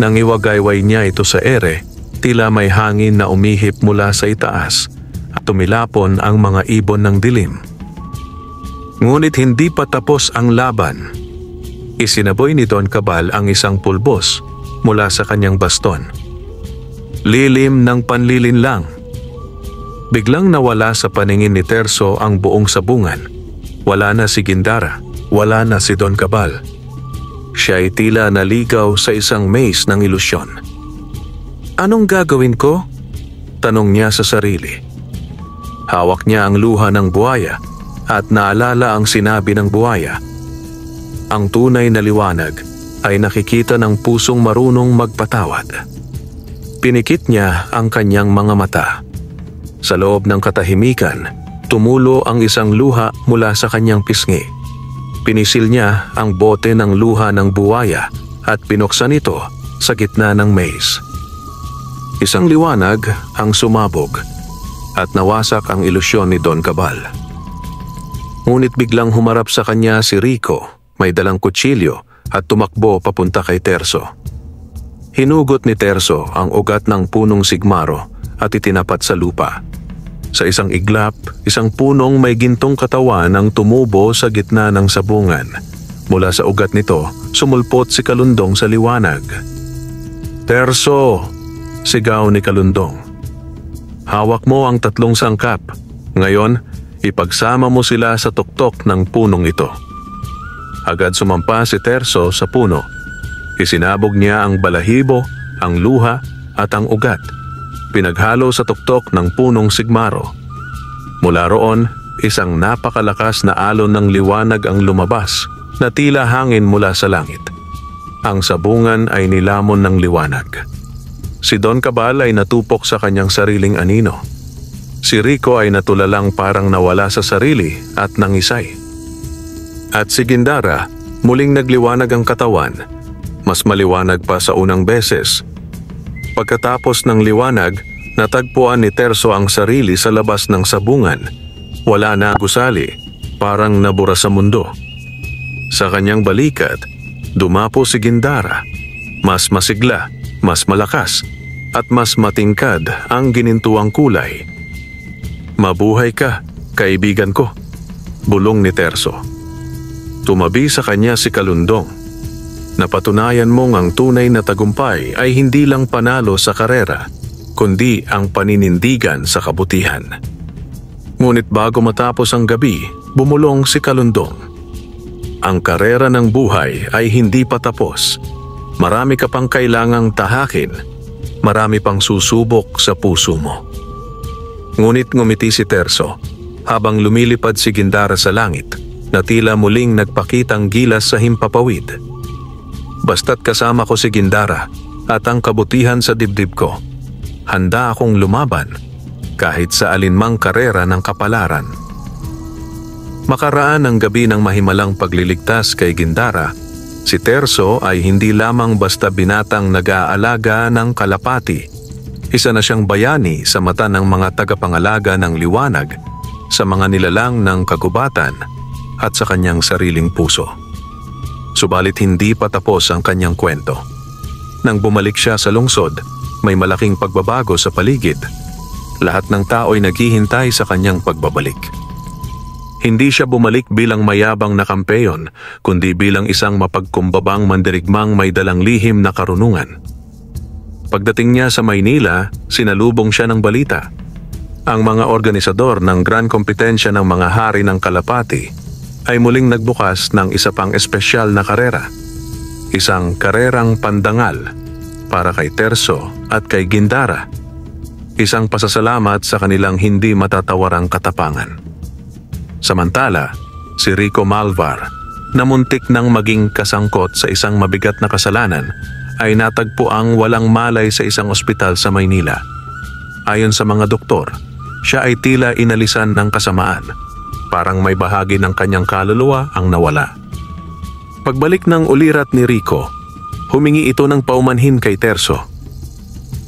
Nang iwagayway niya ito sa ere, tila may hangin na umihip mula sa itaas at tumilapon ang mga ibon ng dilim. Ngunit hindi pa tapos ang laban. Isinaboy ni Don Cabal ang isang pulbos mula sa kanyang baston. Lilim ng panlilinlang. Biglang nawala sa paningin ni Terso ang buong sabungan. Wala na si Gindara, wala na si Don Cabal. Siya ay tila naligaw sa isang maze ng ilusyon. "Anong gagawin ko?" tanong niya sa sarili. Hawak niya ang luha ng buhaya at naalala ang sinabi ng buhaya. Ang tunay na liwanag ay nakikita ng pusong marunong magpatawad. Pinikit niya ang kanyang mga mata. Sa loob ng katahimikan, tumulo ang isang luha mula sa kanyang pisngi. Pinisil niya ang bote ng luha ng buwaya at pinuksan ito sa gitna ng maze. Isang liwanag ang sumabog at nawasak ang ilusyon ni Don Cabal. Ngunit biglang humarap sa kanya si Rico, may dalang kutsilyo at tumakbo papunta kay Terso. Hinugot ni Terso ang ugat ng punong sigmaro at itinapat sa lupa. Sa isang iglap, isang punong may gintong katawan ang tumubo sa gitna ng sabungan. Mula sa ugat nito, sumulpot si Kalundong sa liwanag. "Terso!" sigaw ni Kalundong. "Hawak mo ang 3 sangkap. Ngayon, ipagsama mo sila sa tuktok ng punong ito." Agad sumampa si Terso sa puno. Isinabog niya ang balahibo, ang luha at ang ugat. Pinaghalo sa tuktok ng punong sigmaro. Mula roon, isang napakalakas na alon ng liwanag ang lumabas na tila hangin mula sa langit. Ang sabungan ay nilamon ng liwanag. Si Don Cabal ay natupok sa kanyang sariling anino. Si Rico ay natulalang parang nawala sa sarili at nangisay. At si Gindara, muling nagliwanag ang katawan, mas maliwanag pa sa unang beses. Pagkatapos ng liwanag, natagpuan ni Terso ang sarili sa labas ng sabungan. Wala na gusali, parang nabura sa mundo. Sa kanyang balikat, dumapo si Gindara. Mas masigla, mas malakas, at mas matingkad ang ginintuang kulay. "Mabuhay ka, kaibigan ko," bulong ni Terso. Tumabi sa kanya si Kalundong. "Napatunayan mong ang tunay na tagumpay ay hindi lang panalo sa karera, kundi ang paninindigan sa kabutihan. Ngunit bago matapos ang gabi, bumulong si Kalundong. Ang karera ng buhay ay hindi pa tapos. Marami ka pang kailangang tahakin. Marami pang susubok sa puso mo. Ngunit ngumiti si Terso habang lumilipad si Gindara sa langit na tila muling nagpakitang gilas sa himpapawid. Basta't kasama ko si Gindara at ang kabutihan sa dibdib ko, handa akong lumaban kahit sa alinmang karera ng kapalaran. Makaraan ang gabi ng mahimalang pagliligtas kay Gindara, si Terso ay hindi lamang basta binatang nag-aalaga ng kalapati. Isa na siyang bayani sa mata ng mga tagapangalaga ng liwanag, sa mga nilalang ng kagubatan at sa kanyang sariling puso. Subalit hindi pa tapos ang kanyang kwento. Nang bumalik siya sa lungsod, may malaking pagbabago sa paligid. Lahat ng tao ay naghihintay sa kanyang pagbabalik. Hindi siya bumalik bilang mayabang na kampeyon, kundi bilang isang mapagkumbabang mandirigmang may dalang lihim na karunungan. Pagdating niya sa Maynila, sinalubong siya ng balita. Ang mga organisador ng Grand Kompetensya ng mga hari ng Kalapati ay muling nagbukas ng isa pang espesyal na karera. Isang karerang pandangal para kay Terso at kay Gindara. Isang pasasalamat sa kanilang hindi matatawarang katapangan. Samantala, si Rico Malvar, na muntik nang maging kasangkot sa isang mabigat na kasalanan, ay natagpuang walang malay sa isang ospital sa Maynila. Ayon sa mga doktor, siya ay tila inalisan ng kasamaan. Parang may bahagi ng kanyang kaluluwa ang nawala. Pagbalik ng ulirat ni Rico, humingi ito ng paumanhin kay Terso.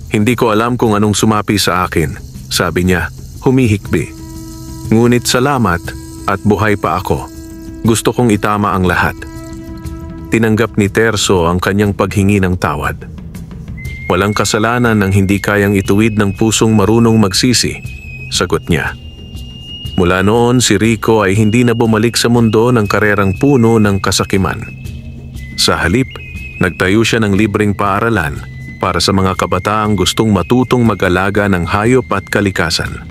Hindi ko alam kung anong sumapi sa akin, sabi niya, humihikbi. Ngunit salamat at buhay pa ako. Gusto kong itama ang lahat. Tinanggap ni Terso ang kanyang paghingi ng tawad. Walang kasalanan ng hindi kayang ituwid ng pusong marunong magsisi, sagot niya. Mula noon, si Rico ay hindi na bumalik sa mundo ng karerang puno ng kasakiman. Sa halip, nagtayo siya ng libreng paaralan para sa mga kabataang gustong matutong mag-alaga ng hayop at kalikasan.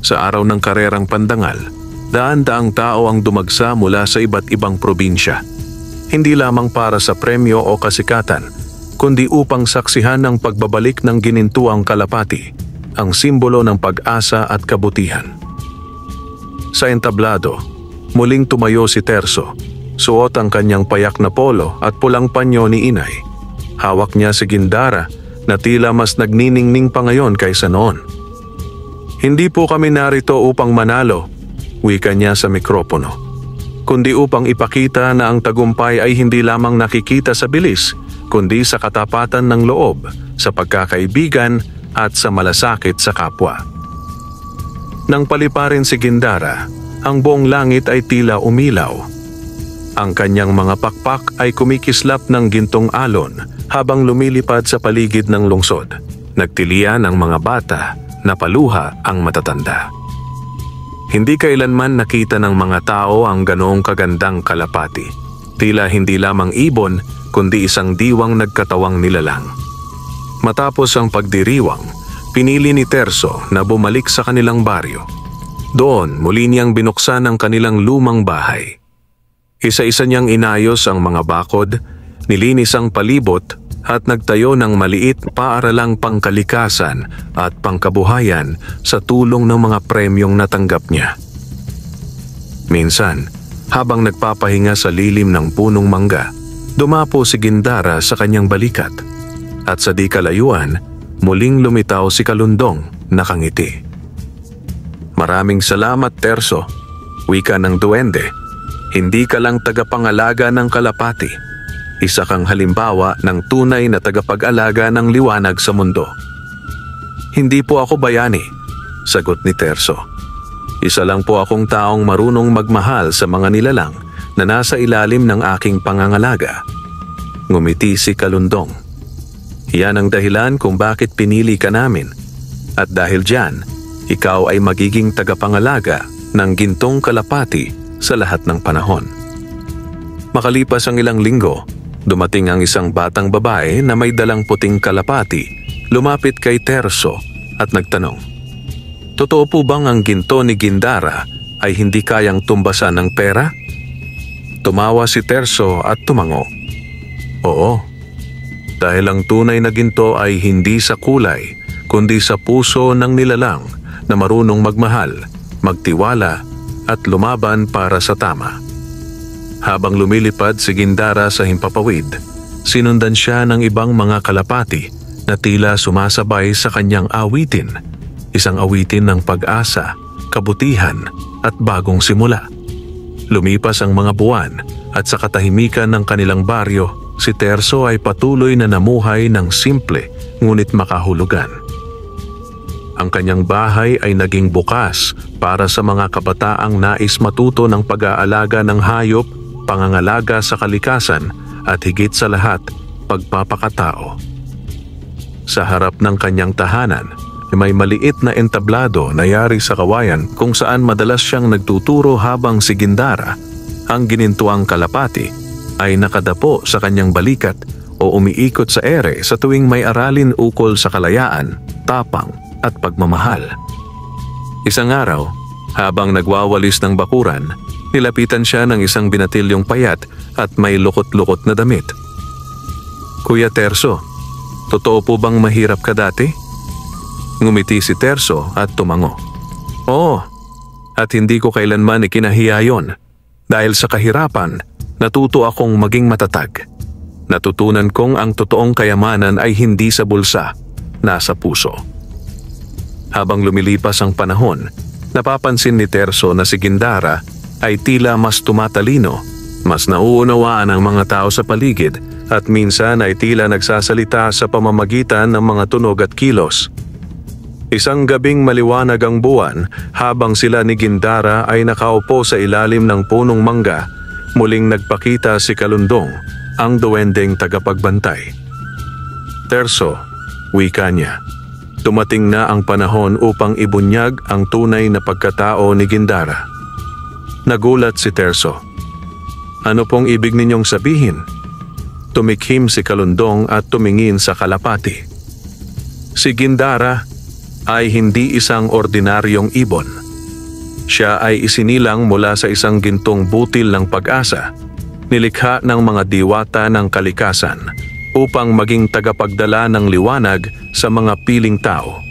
Sa araw ng karerang pandangal, daan-daang tao ang dumagsa mula sa iba't ibang probinsya. Hindi lamang para sa premyo o kasikatan, kundi upang saksihan ang pagbabalik ng ginintuang Kalapati, ang simbolo ng pag-asa at kabutihan. Sa entablado, muling tumayo si Terso, suot ang kanyang payak na polo at pulang panyo ni inay. Hawak niya si Gindara na tila mas nagniningning pa ngayon kaysa noon. Hindi po kami narito upang manalo, wika niya sa mikropono, kundi upang ipakita na ang tagumpay ay hindi lamang nakikita sa bilis, kundi sa katapatan ng loob, sa pagkakaibigan at sa malasakit sa kapwa. Nang paliparin si Gindara, ang buong langit ay tila umilaw. Ang kanyang mga pakpak ay kumikislap ng gintong alon habang lumilipad sa paligid ng lungsod. Nagtilian ang mga bata, napaluha ang matatanda. Hindi kailanman nakita ng mga tao ang ganoong kagandang kalapati. Tila hindi lamang ibon, kundi isang diwang nagkatawang nilalang. Matapos ang pagdiriwang, pinili ni Terso na bumalik sa kanilang baryo. Doon, muli niyang binuksan ang kanilang lumang bahay. Isa-isa niyang inayos ang mga bakod, nilinis ang palibot at nagtayo ng maliit paaralang pangkalikasan at pangkabuhayan sa tulong ng mga premyong natanggap niya. Minsan, habang nagpapahinga sa lilim ng punong mangga, dumapo si Gindara sa kanyang balikat at sa di kalayuan, muling lumitaw si Kalundong nakangiti. Maraming salamat, Terso, wika ng duwende. Hindi ka lang tagapangalaga ng kalapati. Isa kang halimbawa ng tunay na tagapag-alaga ng liwanag sa mundo. Hindi po ako bayani, sagot ni Terso. Isa lang po akong taong marunong magmahal sa mga nilalang na nasa ilalim ng aking pangangalaga. Ngumiti si Kalundong. Yan ang dahilan kung bakit pinili ka namin. At dahil dyan, ikaw ay magiging tagapangalaga ng gintong kalapati sa lahat ng panahon. Makalipas ang ilang linggo, dumating ang isang batang babae na may dalang puting kalapati lumapit kay Terso at nagtanong, "Totoo po bang ang ginto ni Gindara ay hindi kayang tumbasan ng pera?" Tumawa si Terso at tumango. "Oo, dahil ang tunay na ginto ay hindi sa kulay, kundi sa puso ng nilalang na marunong magmahal, magtiwala at lumaban para sa tama." Habang lumilipad si Gindara sa himpapawid, sinundan siya ng ibang mga kalapati na tila sumasabay sa kanyang awitin, isang awitin ng pag-asa, kabutihan at bagong simula. Lumipas ang mga buwan at sa katahimikan ng kanilang baryo, si Terso ay patuloy na namuhay ng simple ngunit makahulugan. Ang kanyang bahay ay naging bukas para sa mga kabataang nais matuto ng pag-aalaga ng hayop, pangangalaga sa kalikasan at higit sa lahat, pagpapakatao. Sa harap ng kanyang tahanan, may maliit na entablado na yari sa kawayan kung saan madalas siyang nagtuturo habang si Gindara, ang ginintuang kalapati, ay nakadapo sa kanyang balikat o umiikot sa ere sa tuwing may aralin ukol sa kalayaan, tapang at pagmamahal. Isang araw, habang nagwawalis ng bakuran, nilapitan siya ng isang binatilyong payat at may lukot-lukot na damit. "Kuya Terso, totoo po bang mahirap ka dati?" Ngumiti si Terso at tumango. "Oo, at hindi ko kailanman ikinahiya yon. Dahil sa kahirapan, natuto akong maging matatag. Natutunan kong ang totoong kayamanan ay hindi sa bulsa, nasa puso." Habang lumilipas ang panahon, napapansin ni Terso na si Gindara ay tila mas tumatalino, mas nauunawaan ang mga tao sa paligid at minsan ay tila nagsasalita sa pamamagitan ng mga tunog at kilos. Isang gabing maliwanag ang buwan habang sila ni Gindara ay nakaupo sa ilalim ng punong mangga, muling nagpakita si Kalundong, ang duwendeng tagapagbantay. "Terso," wika niya, "dumating na ang panahon upang ibunyag ang tunay na pagkatao ni Gindara." Nagulat si Terso. "Ano pong ibig ninyong sabihin?" Tumikhim si Kalundong at tumingin sa kalapati. Si Gindara ay hindi isang ordinaryong ibon. Siya ay isinilang mula sa isang gintong butil ng pag-asa, nilikha ng mga diwata ng kalikasan upang maging tagapagdala ng liwanag sa mga piling tao.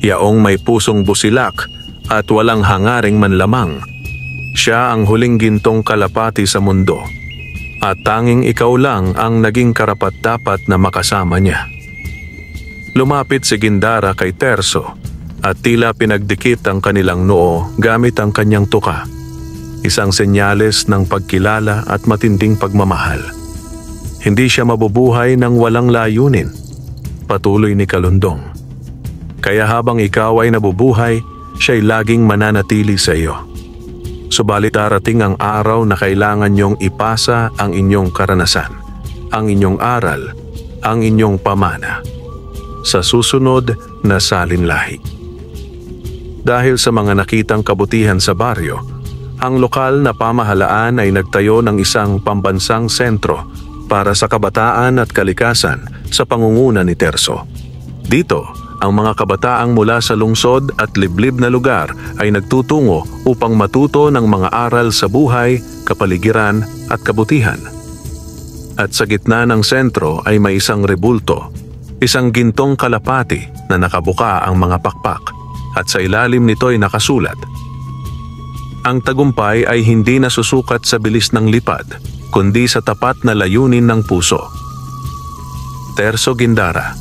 Yaong may pusong busilak at walang hangaring manlamang. Siya ang huling gintong kalapati sa mundo at tanging ikaw lang ang naging karapat-dapat na makasama niya. Lumapit si Gindara kay Terso at tila pinagdikit ang kanilang noo gamit ang kanyang tuka. Isang senyales ng pagkilala at matinding pagmamahal. "Hindi siya mabubuhay ng walang layunin," patuloy ni Kalundong. "Kaya habang ikaw ay nabubuhay, siya'y laging mananatili sa iyo. Subalit darating ang araw na kailangan niyong ipasa ang inyong karanasan, ang inyong aral, ang inyong pamana sa susunod na salinlahi." Dahil sa mga nakitang kabutihan sa baryo, ang lokal na pamahalaan ay nagtayo ng isang pambansang sentro para sa kabataan at kalikasan sa pangunguna ni Terso. Dito, ang mga kabataang mula sa lungsod at liblib na lugar ay nagtutungo upang matuto ng mga aral sa buhay, kapaligiran at kabutihan. At sa gitna ng sentro ay may isang rebulto, isang gintong kalapati na nakabuka ang mga pakpak at sa ilalim nito'y nakasulat, "Ang tagumpay ay hindi nasusukat sa bilis ng lipad, kundi sa tapat na layunin ng puso." Terso Gindara.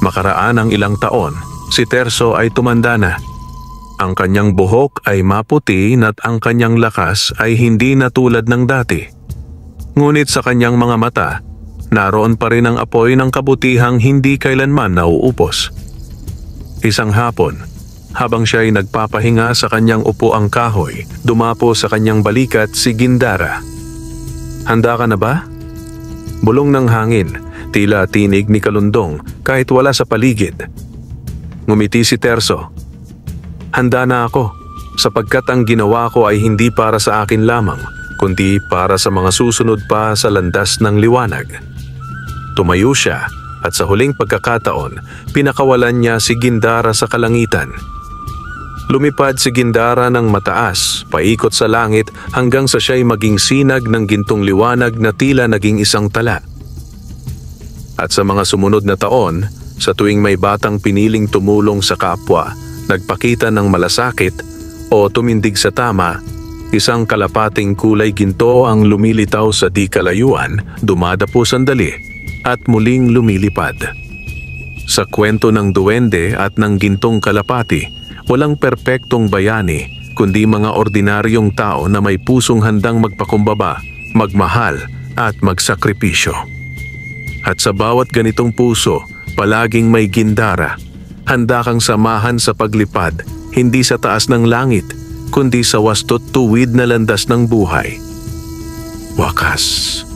Makaraan ang ilang taon, si Terso ay tumanda na. Ang kanyang buhok ay maputi at ang kanyang lakas ay hindi na tulad ng dati. Ngunit sa kanyang mga mata, naroon pa rin ang apoy ng kabutihang hindi kailanman nauupos. Isang hapon, habang siya ay nagpapahinga sa kanyang upuang kahoy, dumapo sa kanyang balikat si Gindara. "Handa ka na ba?" Bulong ng hangin, tila tinig ni Kalundong kahit wala sa paligid. Ngumiti si Terso. "Handa na ako, sapagkat ang ginawa ko ay hindi para sa akin lamang, kundi para sa mga susunod pa sa landas ng liwanag." Tumayo siya At sa huling pagkakataon, pinakawalan niya si Gindara sa kalangitan. Lumipad si Gindara ng mataas, paikot sa langit hanggang sa siya'y maging sinag ng gintong liwanag na tila naging isang tala. At sa mga sumunod na taon, sa tuwing may batang piniling tumulong sa kapwa, nagpakita ng malasakit o tumindig sa tama, isang kalapating kulay ginto ang lumilitaw sa di kalayuan, dumadapo sandali at muling lumilipad. Sa kwento ng duwende at ng gintong kalapati, walang perpektong bayani kundi mga ordinaryong tao na may pusong handang magpakumbaba, magmahal at magsakripisyo. At sa bawat ganitong puso, palaging may Gindara. Handa kang samahan sa paglipad, hindi sa taas ng langit, kundi sa wasto't tuwid na landas ng buhay. Wakas.